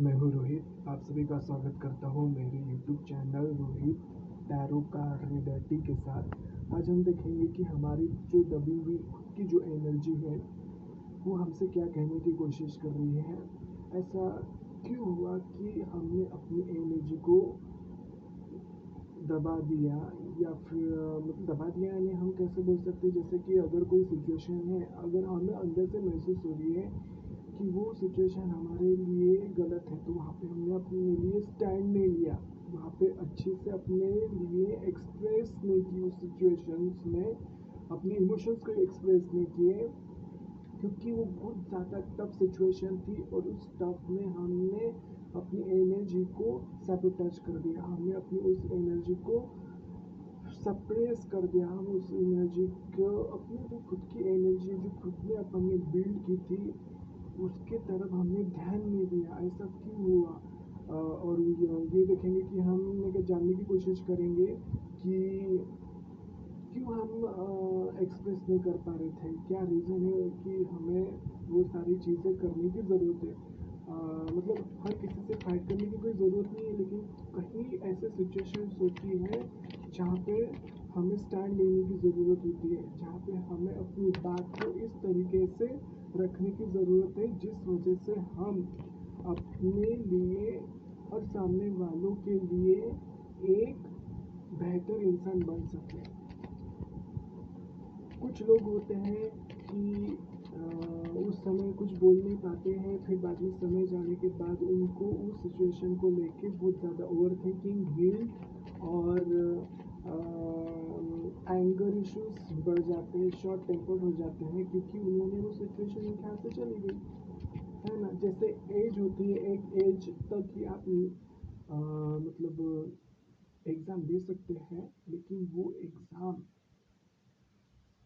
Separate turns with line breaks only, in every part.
मैं हूँ रोहित। आप सभी का स्वागत करता हूँ मेरे YouTube channel Rohit tarot card के साथ। आज हम देखेंगे कि हमारी जो दबी हुई खुद की जो एनर्जी है वो हमसे क्या कहने की कोशिश कर रही है। ऐसा क्यों हुआ कि हमने अपनी एनर्जी को दबा दिया, या फिर मतलब दबा दिया यानी हम कैसे बोल सकते हैं, जैसे कि अगर कोई सिचुएशन है, अगर हमें अंदर से महसूस हो रही है कि वो सिचुएशन हमारे लिए गलत है, तो वहाँ पे हमने अपने लिए स्टैंड नहीं लिया, वहाँ पे अच्छे से अपने लिए एक्सप्रेस नहीं की उस सिचुएशंस में, अपने इमोशंस को एक्सप्रेस नहीं किए, क्योंकि वो बहुत ज़्यादा टफ सिचुएशन थी और उस टफ में हमने अपनी एनर्जी को सैबोटेज कर दिया, हमने अपनी उस एनर्जी को सप्रेस कर दिया, हम उस एनर्जी को अपनी जो खुद की एनर्जी जो खुद ने अपन ने बिल्ड की थी उसके तरफ हमने ध्यान नहीं दिया। ऐसा क्यों हुआ? और ये देखेंगे कि हम जानने की कोशिश करेंगे कि क्यों हम एक्सप्रेस नहीं कर पा रहे थे, क्या रीज़न है कि हमें वो सारी चीज़ें करने की ज़रूरत है। मतलब हर किसी से फाइट करने की कोई ज़रूरत नहीं है, लेकिन कहीं ऐसे सिचुएशंस होती हैं जहाँ पे हमें स्टैंड लेने की ज़रूरत होती है, जहाँ पे हमें अपनी बात को इस तरीके से रखने की ज़रूरत है जिस वजह से हम अपने लिए और सामने वालों के लिए एक बेहतर इंसान बन सके। कुछ लोग होते हैं कि उस समय कुछ बोल नहीं पाते हैं, फिर बाद में समय जाने के बाद उनको उस सिचुएशन को लेके बहुत ज़्यादा ओवर थिंकिंग, गिल्ट और एंगर इश्यूज बढ़ जाते हैं, शॉर्ट टेम्पर्ड हो जाते हैं, क्योंकि उन्होंने वो सिचुएशन उनके हाथ से चली गई है ना। जैसे एज होती है, एक एज तक ही आप मतलब एग्ज़ाम दे सकते हैं, लेकिन वो एग्ज़ाम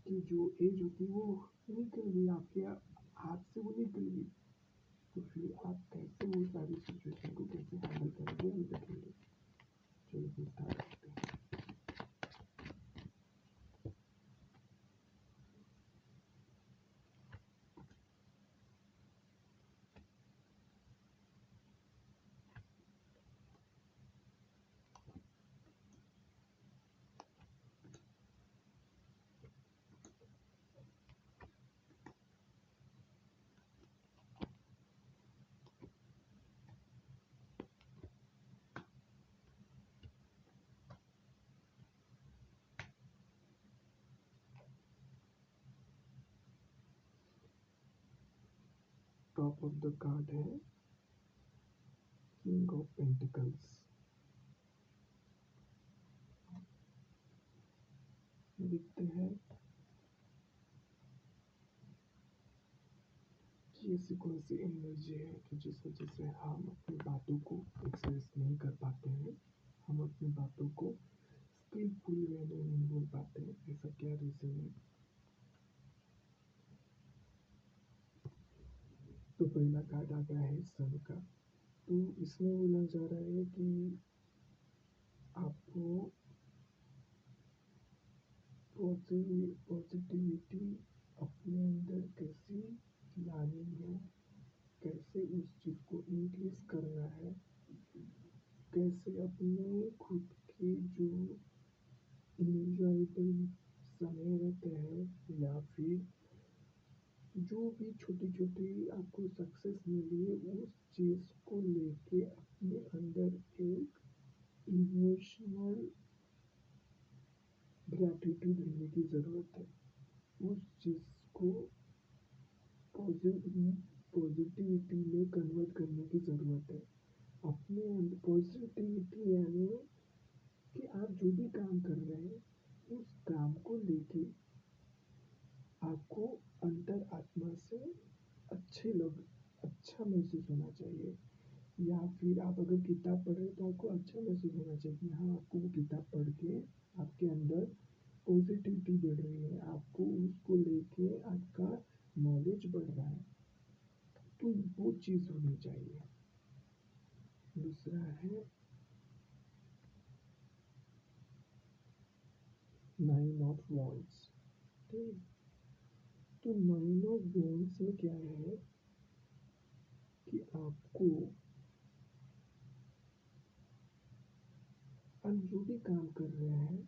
की जो एज होती है वो निकल गई आपके हाथ से, वो निकल गई, तो फिर आप कैसे वो सारी सिचुएशन को कैसे हैंडल करेंगे हम देखेंगे। चलो फिर स्टार्ट करते हैं। टॉप ऑफ द कार्ड है किंग ऑफ पेंटिकल्स। देखते हैं कि ऐसी कौन सी एनर्जी है कि जिस वजह से हम अपनी बातों को एक्सप्रेस नहीं कर पाते हैं, हम अपनी बातों को स्किलफुल वे में नहीं बोल पाते हैं। ऐसा क्या रीज़न है? तो पहला कार्ड आ गया है सन का। तो इसमें बोला जा रहा है कि आपको पॉजिटिविटी अपने अंदर कैसे लानी है, कैसे उस चीज़ को इंक्रीज करना है, कैसे अपने खुद के जो इंजॉयबल समय रहते हैं, या फिर जो भी छोटी छोटी आपको सक्सेस मिली है उस चीज़ को लेके अपने अंदर एक इमोशनल ग्रैटिट्यूड लेने की ज़रूरत है। उस चीज़ को पॉजिटिविटी में कन्वर्ट करने की ज़रूरत है। अपने अंदर पॉजिटिविटी यानी कि आप जो भी काम कर रहे हैं उस काम को लेके आपको अंतर आत्मा से अच्छा महसूस होना चाहिए। या फिर आप अगर किताब पढ़ रहे हैं तो आपको अच्छा महसूस होना चाहिए कि हाँ, आपको वो किताब पढ़ के आपके अंदर पॉजिटिविटी बढ़ रही है, आपको उसको लेके आपका नॉलेज बढ़ रहा है, तो वो चीज़ होनी चाहिए। दूसरा है नाइन ऑफ वॉन्ड्स। ठीक, तो नाइन ऑफ वॉन्ड्स में क्या है कि आपको आप जो भी काम कर रहे हैं,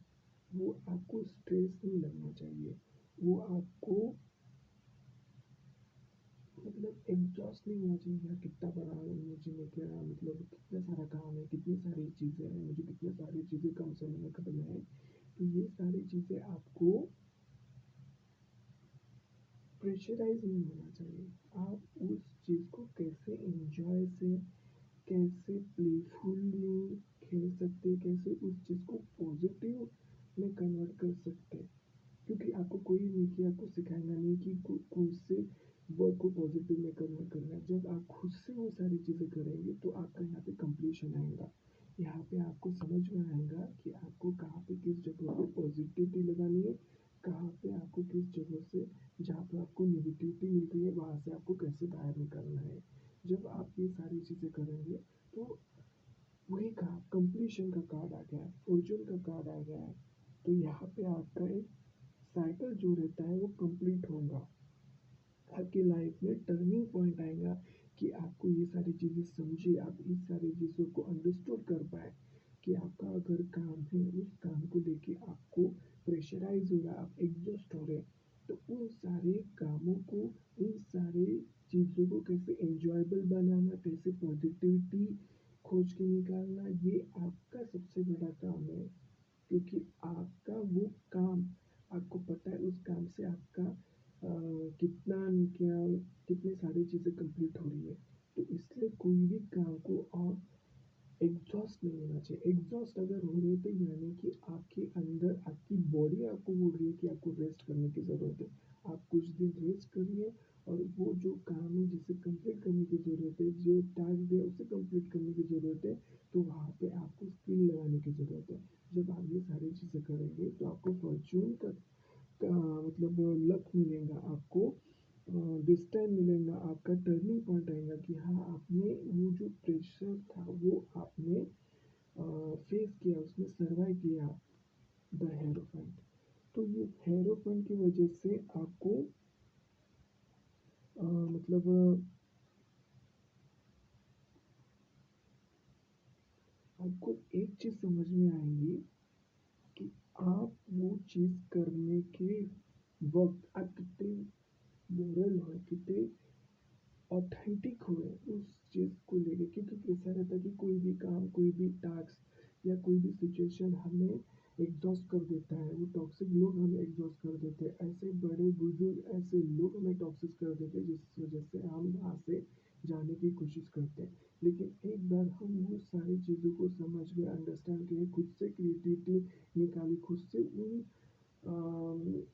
वो आपको स्ट्रेस नहीं लगना चाहिए। वो आपको मतलब एग्ज़ॉस्ट नहीं होना चाहिए यार कितना बड़ा मुझे मैं क्या मतलब कितना सारा काम है, कितनी सारी चीज़ें हैं, मुझे कितनी सारी चीज़ें कम समय में करना है। तो ये सारी चीज़ें आपको प्रेशराइज़ नहीं होना चाहिए। आप उस चीज़ को कैसे एन्जॉय से, कैसे प्लेफुली खेल सकते, कैसे उस चीज़ को पॉज़िटिव में कन्वर्ट कर सकते। क्योंकि आपको कोई नहीं कि आपको सिखाएगा नहीं कि खुद से वर्क को पॉजिटिव में कन्वर्ट करना है। जब आप खुद से वो सारी चीज़ें करेंगे तो आपका यहाँ पे कंप्लीशन आएगा। यहाँ पे आपको समझ में आएगा कि आपको कहाँ पे किस जगह पे पॉजिटिविटी लगानी है, कहाँ पे आपको किस जगह से जहाँ पे आपको नेगेटिविटी मिल रही है वहाँ से आपको कैसे बाहर निकलना है। जब आप ये सारी चीज़ें करेंगे तो वही कहा कंप्लीशन का कार्ड आ गया है, फॉर्चून का कार्ड आ गया है। तो यहाँ पे आपका एक साइकिल जो रहता है वो कंप्लीट होगा। आपकी लाइफ में टर्निंग पॉइंट आएगा कि आपको ये सारी चीज़ें समझी, आप इस सारी चीज़ों को अंडरस्टूड कर पाए कि आपका अगर काम है उस काम को लेके आपको प्रेशराइज हो रहा है, आप एग्जॉस्ट हो रहे हैं, तो उन सारे कामों को, उन सारे चीज़ों को कैसे एंजॉयबल बनाना, कैसे पॉजिटिविटी खोज के निकालना, ये आपका सबसे बड़ा काम है। क्योंकि आपका वो काम आपको पता है उस काम से आपका कितना क्या कितनी सारी चीज़ें कंप्लीट हो रही है। तो इसलिए कोई भी काम को एग्जॉस्ट नहीं होना चाहिए। एग्जॉस्ट अगर हो रही है तो यानी कि आपके अंदर आपकी बॉडी आपको बोल रही है कि आपको रेस्ट करने की ज़रूरत है। आप कुछ दिन रेस्ट करिए और वो जो काम है जिसे कंप्लीट करने की ज़रूरत है, जो टास्क है उसे कंप्लीट करने की ज़रूरत है, तो वहाँ पे आपको स्किल लगाने की ज़रूरत है। जब आप ये सारी चीज़ें करेंगे तो आपको फॉर्चून का मतलब लक मिलेगा आपको, दिस टाइम मिलेगा, आपका टर्निंग पॉइंट आएगा कि हाँ आपने वो जो प्रेशर था वो आपने फेस किया, उसमें सर्वाइव किया द हेरोफेंट। तो ये हेरोफेंट की वजह से आपको मतलब आपको एक चीज़ समझ में आएगी कि आप वो चीज़ करने के वक्त आप कितने मोरल हो, कितने ऑथेंटिक हुए उस चीज़ को लेके। क्योंकि ऐसा रहता है कि कोई भी काम, कोई भी टास्क या कोई भी सिचुएशन हमें एग्जॉस्ट कर देता है, वो टॉक्सिक लोग हमें एग्जॉस्ट कर देते हैं, ऐसे बड़े बुजुर्ग ऐसे लोग हमें टॉक्सिक कर देते हैं जिस वजह से हम वहाँ से जाने की कोशिश करते हैं। लेकिन एक बार हम वो सारी चीज़ों को समझ गए, अंडरस्टैंड किए, खुद से क्रिएटिविटी निकाली, खुद से उन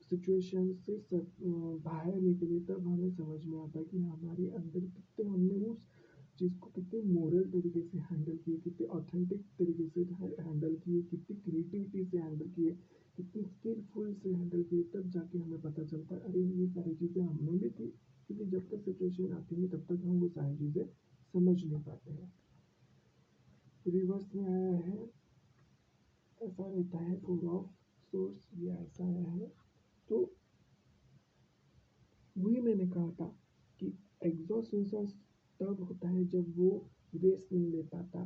सिचुएशन से बाहर निकले, तब हमें समझ में आता है कि हमारे अंदर कितने हमने उस चीज़ को कितने मोरल तरीके से हैंडल किए, कितने ऑथेंटिक तरीके से हैंडल किए, कितनी क्रिएटिविटी से हैंडल किए, कितनी स्किलफुल से हैंडल किए, तब जाके हमें पता चलता है अरे ये सारी चीज़ें हम में भी थी। क्योंकि जब तक सिचुएशन आती है तब तक हम वो सारी चीज़ें समझ नहीं पाते हैं। रिवर्स में आया है, ऐसा रहता है फोर ऑफ सोर्स, ये ऐसा आया है। तो वही मैंने कहा था कि एग्जॉस्ट इंसान तब होता है जब वो रेस्ट नहीं ले पाता,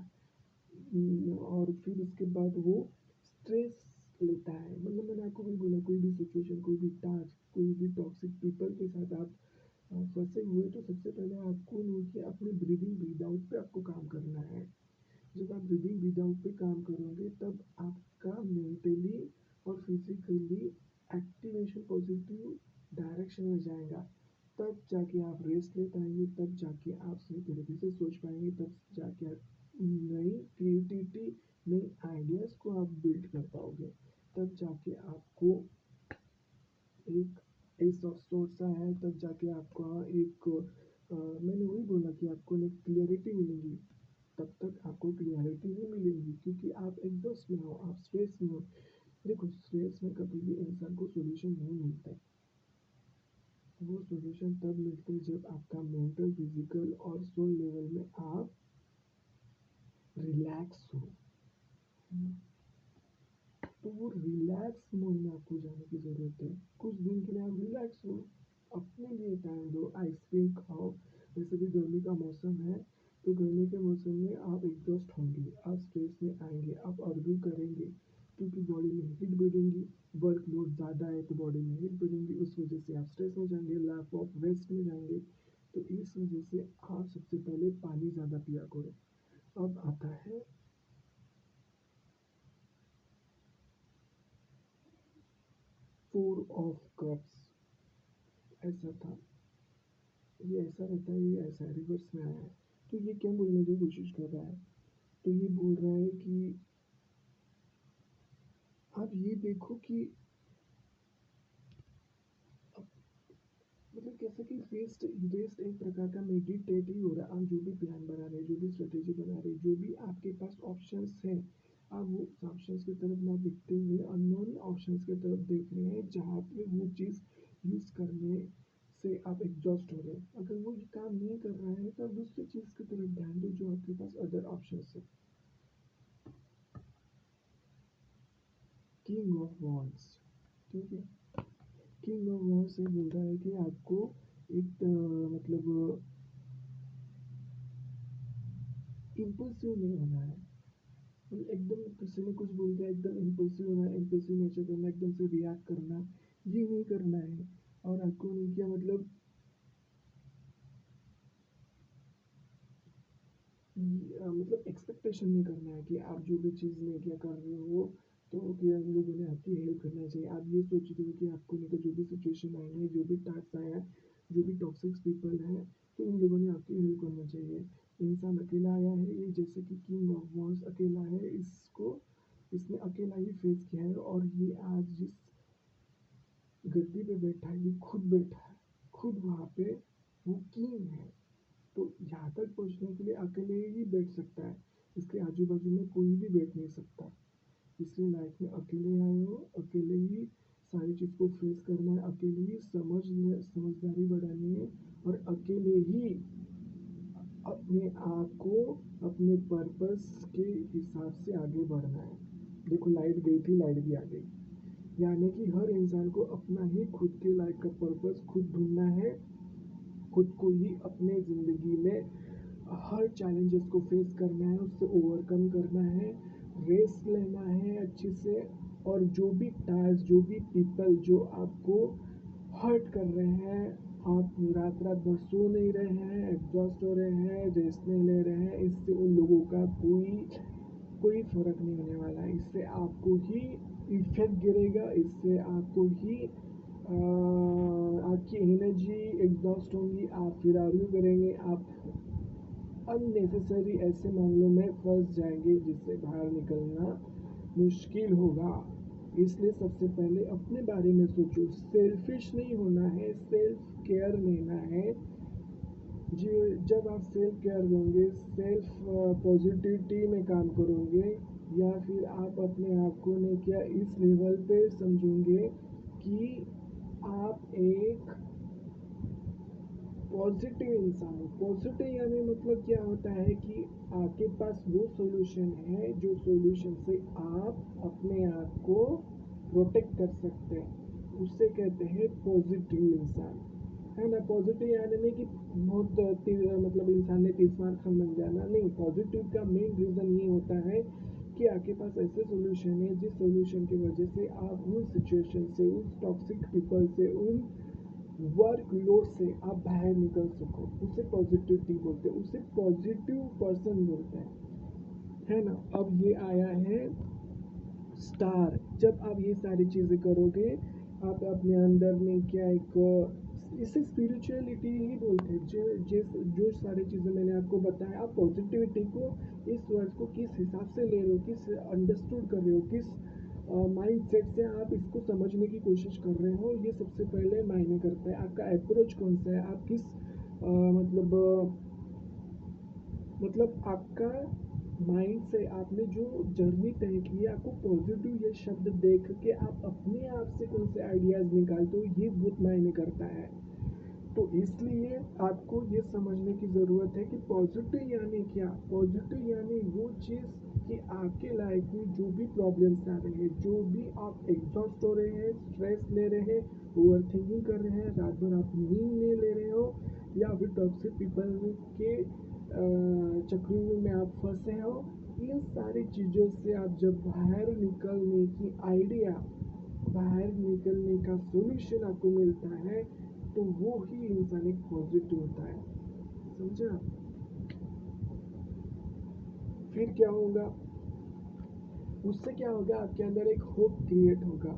और फिर उसके बाद वो स्ट्रेस लेता है। मतलब मैंने आपको भी बोला कोई भी सिचुएशन, कोई भी टास्क, कोई भी टॉक्सिक पीपल के साथ आप फंसे हुए, तो सबसे पहले आपको नहीं कि अपने ब्रीदिंग ब्रीद आउट पे आपको काम करना है। जब आप ब्रीदिंग ब्रीद आउट पे काम करोगे तब आपका मेंटली और फिजिकली एक्टिवेशन पॉजिटिव डायरेक्शन में जाएगा। तब जाके आप रेस्ट ले पाएंगे, तब जाके आप सही तरीके से सोच पाएंगे, तब जाके आप नई क्रिएटिविटी, नई आइडियाज़ को आप बिल्ड कर पाओगे। तब जाके आपको एक एस ऑफ सोर्स है, तब जाके आपका एक मैंने वही बोला कि आपको एक क्लियरिटी मिलेगी। तब तक आपको क्लियरिटी नहीं मिलेगी क्योंकि आप एग्जॉस्ट में हो, आप स्ट्रेस में हो। देखो स्ट्रेस में कभी भी इंसान को सॉल्यूशन नहीं मिलता है। वो सॉल्यूशन तब मिलते हैं जब आपका मेंटल, फिजिकल और सोल लेवल में आप रिलैक्स हो। तो वो रिलैक्स मोड में आपको जाने की ज़रूरत है। कुछ दिन के लिए आप रिलैक्स हो, अपने लिए टाइम दो, आइसक्रीम खाओ। वैसे भी गर्मी का मौसम है तो गर्मी के मौसम में आप एग्जॉस्ट होंगे, आप स्ट्रेस में आएंगे, आप आर्ग्यू करेंगे क्योंकि बॉडी में हीट बढ़ेंगी, वर्कलोड ज़्यादा है तो बॉडी में हीट बढ़ेंगी, उस वजह से आप स्ट्रेस में जाएंगे, लैक ऑफ रेस्ट में जाएंगे। तो इस वजह से आप सबसे पहले पानी ज़्यादा पिया करो। अब आता है 4 ऑफ कप्स। ऐसा था, ये ऐसा रहता है, ये ऐसा रिवर्स में आया है। तो ये क्या बोलने की कोशिश कर रहा है? तो ये बोल रहा है कि आप ये देखो कि मतलब कैसे कि वेस्ट वेस्ट एक प्रकार का मेडिटेट ही हो रहा है। आप जो भी प्लान बना रहे हैं, जो भी स्ट्रेटेजी बना रहे हैं, जो भी आपके पास ऑप्शंस हैं, आप वो ऑप्शंस की तरफ ना देखते हुए अननोन ऑप्शंस की तरफ देख रहे हैं जहाँ पे वो चीज़ यूज़ करने से आप एग्जॉस्ट हो रहे हैं। अगर वो ये काम नहीं कर रहा है तो आप दूसरी चीज़ की तरफ ध्यान दो जो आपके पास अदर ऑप्शंस है। किंग ऑफ वॉन्ड्स, ठीक है। किंग ऑफ वॉन्ड्स से बोल रहा है कि आपको एक मतलब इम्पल्सिव नहीं होना है। मतलब एकदम किसी ने कुछ बोल दिया एकदम इम्पल्सिव होना, इम्पल्सिव नेचर करना, एकदम से रिएक्ट करना, ये नहीं करना है। और आपको नहीं किया मतलब एक्सपेक्टेशन नहीं करना है कि आप जो भी चीज़ नहीं क्या कर रहे हो तो कि हम लोगों ने आपकी हेल्प करना चाहिए। आप ये सोच रहे हो कि आपको लेकर जो भी सिचुएशन आई है, जो भी टास्क आया है, जो भी टॉक्सिक पीपल हैं, तो इन लोगों ने आपकी हेल्प करना चाहिए। इंसान अकेला आया है, ये जैसे कि किंग ऑफ वॉन्स अकेला है, इसको इसने अकेला ही फेस किया है और ये आज जिस गद्दी पे बैठा है, ये खुद बैठा है, खुद वहाँ पे वो किंग है। तो यहाँ तक पहुँचने के लिए अकेले ही बैठ सकता है, इसके आजू बाजू में कोई भी बैठ नहीं सकता। इसलिए लाइफ में अकेले आए हो, अकेले ही सारी चीज़ को फेस करना है, अकेले ही समझदारी बढ़ानी है और अकेले ही अपने आप को अपने पर्पस के हिसाब से आगे बढ़ना है। देखो लाइट गई थी, लाइट भी आ गई। यानी कि हर इंसान को अपना ही खुद के लाइफ का पर्पस खुद ढूंढना है, खुद को ही अपने ज़िंदगी में हर चैलेंजेस को फेस करना है, उससे ओवरकम करना है, रेस्ट लेना है अच्छे से। और जो भी टास्क, जो भी पीपल जो आपको हर्ट कर रहे हैं, आप रात रात भर सो नहीं रहे हैं, एग्जॉस्ट हो रहे हैं, रेस्ट नहीं ले रहे हैं, इससे उन लोगों का कोई कोई फर्क नहीं होने वाला है। इससे आपको ही इफेक्ट गिरेगा, इससे आपको ही आपकी एनर्जी एग्जॉस्ट होंगी, आप फिर आर्ग्यू करेंगे, आप अननेसेसरी ऐसे मामलों में फंस जाएंगे जिससे बाहर निकलना मुश्किल होगा। इसलिए सबसे पहले अपने बारे में सोचो, सेल्फिश नहीं होना है, सेल्फ केयर लेना है। जी, जब आप सेल्फ केयर लेंगे, सेल्फ पॉजिटिविटी में काम करोगे, या फिर आप अपने आप को नहीं क्या इस लेवल पे समझोगे कि आप एक पॉजिटिव इंसान हो। पॉजिटिव यानी मतलब क्या होता है कि आपके पास वो सॉल्यूशन है जो सॉल्यूशन से आप अपने आप को प्रोटेक्ट कर सकते हैं, उससे कहते हैं पॉजिटिव इंसान, है ना। पॉजिटिव यानी नहीं कि बहुत मतलब इंसान ने तीस मार खान बन जाना, नहीं। पॉजिटिव का मेन रीज़न ये होता है कि आपके पास ऐसे सॉल्यूशन है जिस सॉल्यूशन की वजह से आप उन सिचुएशन से, उस टॉक्सिक पीपल से, उन वर्क लोड से आप बाहर निकल सको। उसे पॉजिटिविटी बोलते हैं, उसे पॉजिटिव पर्सन बोलते है ना। अब ये आया है स्टार। जब आप ये सारी चीज़ें करोगे, आप अपने अंदर में क्या एक इसे स्पिरिचुअलिटी ही बोलते हैं। जो सारी चीज़ें मैंने आपको बताया, आप पॉजिटिविटी को, इस वर्ड को किस हिसाब से ले रहे हो, किस अंडरस्टूड कर रहे हो, किस माइंड सेट से आप इसको समझने की कोशिश कर रहे हो, ये सबसे पहले मायने करता है। आपका अप्रोच कौन सा है, आप किस मतलब आपका माइंड से आपने जो जर्नी तय की है, आपको पॉजिटिव ये शब्द देख के आप अपने आप से कौन से आइडियाज़ निकालते हो, ये बहुत मायने करता है। तो इसलिए आपको ये समझने की ज़रूरत है कि पॉजिटिव यानी क्या। पॉजिटिव यानी वो चीज़ कि आपके लाइफ में जो भी प्रॉब्लम्स आ रहे हैं, जो भी आप एग्जॉस्ट हो रहे हैं, स्ट्रेस ले रहे हैं, ओवर थिंकिंग कर रहे हैं, रात भर आप नींद नहीं ले रहे हो, या फिर टॉक्सिक पीपल के चक्रव्यूह में आप फंसे हो। इन सारी चीज़ों से आप जब बाहर निकलने की आइडिया, बाहर निकलने का सॉल्यूशन आपको मिलता है, तो वो ही इंसान एक पॉजिटिव होता है। समझा? फिर क्या होगा? उससे क्या होगा? आपके अंदर एक होप क्रिएट होगा।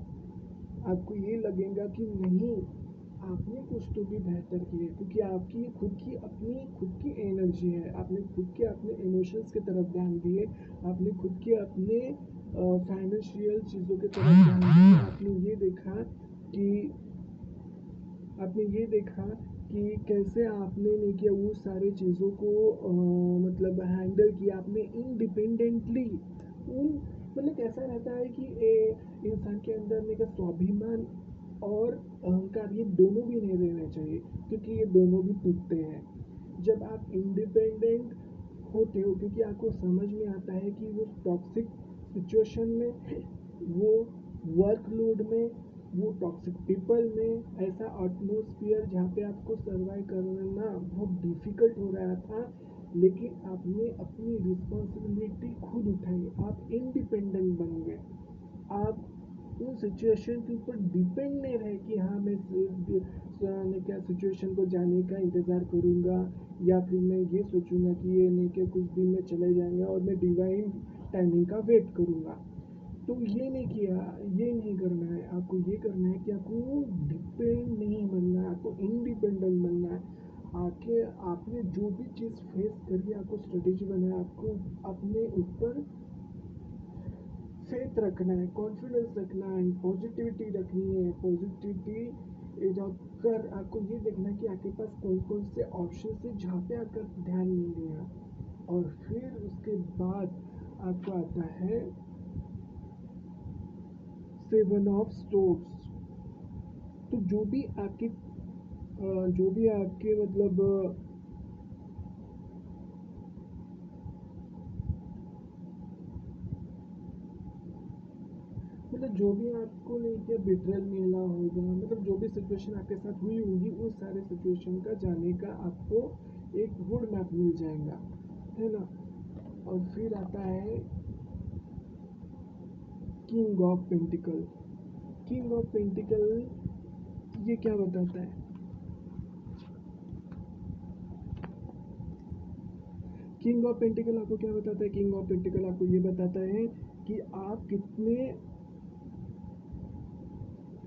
आपको ये लगेगा कि नहीं, आपने कुछ तो भी बेहतर किया है, क्योंकि आपकी खुद की एनर्जी है। आपने खुद के अपने इमोशंस की तरफ ध्यान दिए, आपने खुद के अपने फाइनेंशियल चीज़ों की तरफ ध्यान दिए। कि आपने ये देखा कि कैसे आपने नहीं किया वो सारी चीज़ों को, मतलब हैंडल किया आपने इंडिपेंडेंटली। उन मतलब कैसा रहता है कि इंसान के अंदर में का स्वाभिमान और अहंकार, ये दोनों भी नहीं रहना चाहिए, क्योंकि ये दोनों भी टूटते हैं जब आप इंडिपेंडेंट होते हो। क्योंकि आपको समझ में आता है कि वो टॉक्सिक सिचुएशन में, वो वर्कलोड में, वो टॉक्सिक पीपल में, ऐसा एटमॉस्फेयर जहाँ पे आपको सर्वाइव करना बहुत डिफिकल्ट हो रहा था, लेकिन आपने अपनी रिस्पॉन्सिबिलिटी खुद उठाई, आप इंडिपेंडेंट बन गए। आप उन सिचुएशन के ऊपर डिपेंड नहीं रहे कि हाँ मैं क्या सिचुएशन को जाने का इंतज़ार करूँगा, या फिर मैं ये सोचूंगा कि ये नहीं कि कुछ दिन में चले जाएंगे और मैं डिवाइन टाइमिंग का वेट करूँगा। तो ये नहीं किया, ये नहीं करना है। आपको ये करना है कि आपको डिपेंड नहीं बनना है, आपको इंडिपेंडेंट बनना है। आके आपने जो भी चीज़ फेस करी, आपको स्ट्रेटेजी बनाया, आपको अपने ऊपर फेथ रखना है, कॉन्फिडेंस रखना है, पॉजिटिविटी रखनी है। पॉजिटिविटी कर आपको ये देखना है कि आपके पास कौन कौन से ऑप्शन है जहाँ पे आपका ध्यान नहीं गया। और फिर उसके बाद आपको आता है सेवन ऑफ स्टोर्स। तो जो भी आपके मतलब जो भी आपको लेके बिट्रेल मिला होगा, मतलब जो भी सिचुएशन आपके साथ हुई होगी, उस सारे सिचुएशन का जाने का आपको एक रोड मैप मिल जाएगा, है ना। और फिर आता है king of pentacle. King of pentacle ये क्या बताता है? किंग ऑफ पेंटिकल आपको क्या बताता है? किंग ऑफ पेंटिकल आपको ये बताता है कि आप कितने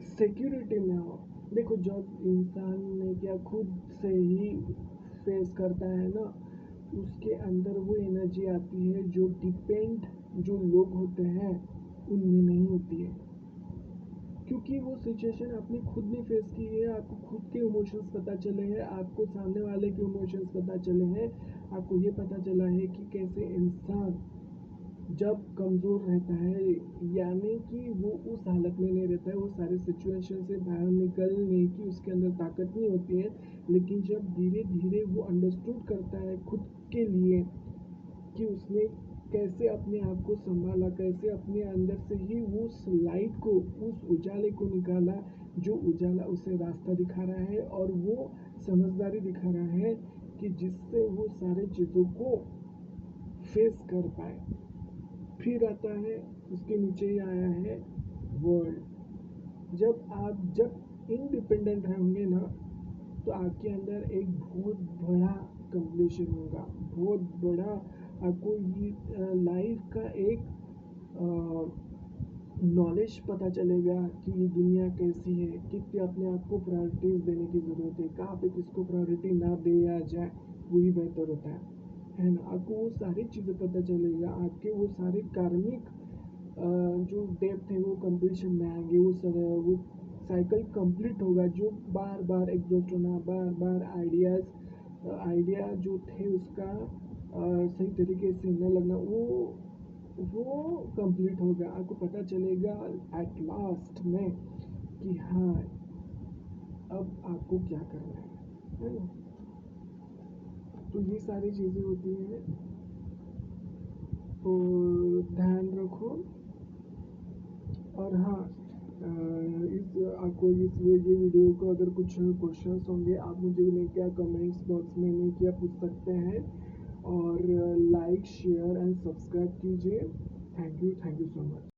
सिक्योरिटी में हो। देखो, जब इंसान ने क्या खुद से ही फेस करता है ना, उसके अंदर वो एनर्जी आती है जो डिपेंड जो लोग होते हैं उनमें नहीं होती है। क्योंकि वो सिचुएशन आपने खुद ने फेस की है, आपको खुद के इमोशंस पता चले हैं, आपको सामने वाले के इमोशंस पता चले हैं, आपको ये पता चला है कि कैसे इंसान जब कमज़ोर रहता है, यानी कि वो उस हालत में नहीं रहता है, वो सारे सिचुएशन से बाहर निकलने की उसके अंदर ताकत नहीं होती है। लेकिन जब धीरे धीरे वो अंडरस्टूड करता है खुद के लिए कि उसने कैसे अपने आप को संभाला, कैसे अपने अंदर से ही उस लाइट को, उस उजाले को निकाला, जो उजाला उसे रास्ता दिखा रहा है, और वो समझदारी दिखा रहा है कि जिससे वो सारे चीज़ों को फेस कर पाए। फिर आता है, उसके नीचे ही आया है वर्ल्ड। जब इंडिपेंडेंट रहेंगे ना, तो आपके अंदर एक बहुत बड़ा कंप्लीशन होगा, बहुत बड़ा। आपको ये लाइफ का एक नॉलेज पता चलेगा कि ये दुनिया कैसी है, कितने अपने आप को प्रायोरिटीज देने की ज़रूरत है, कहाँ पे किसको प्रायोरिटी ना दिया जाए वही बेहतर होता है ना। आपको वो सारी चीज़ें पता चलेगा, आपके वो सारे कार्मिक जो डेप्थ है वो कंप्लीशन में आएंगे, वो साइकिल कंप्लीट होगा, जो बार बार एग्जॉस्ट होना, बार बार आइडिया जो थे उसका सही तरीके से न लगना, वो कंप्लीट होगा। आपको पता चलेगा एट लास्ट में कि हाँ, अब आपको क्या करना है ना। तो ये सारी चीज़ें होती हैं, तो ध्यान रखो। और हाँ, इस आपको इस ये वीडियो को अगर कुछ क्वेश्चंस होंगे, आप मुझे उन्हें क्या कमेंट्स बॉक्स में नहीं किया पूछ सकते हैं। और लाइक शेयर एंड सब्सक्राइब कीजिए। Thank you so much.